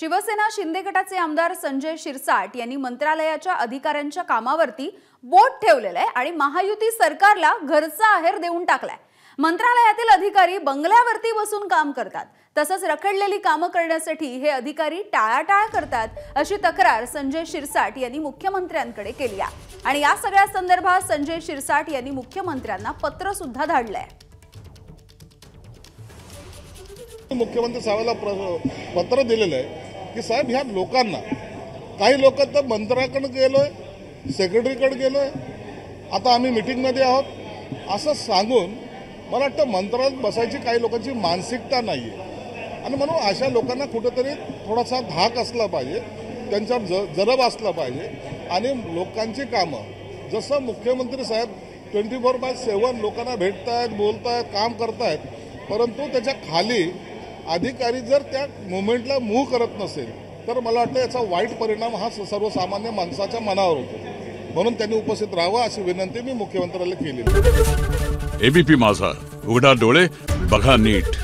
शिवसेना शिंदे गटाचे आमदार संजय शिरसाट यांनी मंत्रालयाच्या अधिकाऱ्यांच्या कामावरती बोट ठेवलेलं आहे आणि महायुती सरकारला घरचा आहेर देऊन टाकलाय। मंत्रालयातील अधिकारी बंगल्यावरती बसून काम करतात, तसंच रखडलेली कामं करण्यासाठी हे अधिकारी टाळाटाळ करतात, अशी तक्रार संजय शिरसाट यांनी मुख्यमंत्र्यांकडे केली आहे। आणि या सगळ्या संदर्भात संजय शिरसाट यांनी मुख्यमंत्र्यांना पत्र सुद्धा धाडलंय। मुख्यमंत्री साहेबांना पत्र दिलेलं आहे की साहेब ह्या लोकांना, काही लोक तर मंत्र्याकडे गेलोय, सेक्रेटरीकडे गेलोय, आता आम्ही मीटिंगमध्ये आहोत असं सांगून मला वाटतं मंत्रालयात बसायची काही लोकांची मानसिकता नाही आहे। आणि म्हणून अशा लोकांना कुठेतरी थोडासा धाक असला पाहिजे, त्यांच्यावर जरब असला पाहिजे। आणि लोकांची कामं जसं मुख्यमंत्री साहेब 24/7 लोकांना भेटतायत, बोलतायत, काम करतायत, परंतु त्याच्या खाली अधिकारी जर त्या मुवमेंटला मूव्ह करत नसेल तर मला वाटतं याचा वाईट परिणाम हा सर्वसामान्य माणसाच्या मनावर होतो। म्हणून त्यांनी उपस्थित राहावं अशी विनंती मी मुख्यमंत्र्याला केली। एबीपी माझा, उघडा डोळे बघा नीट।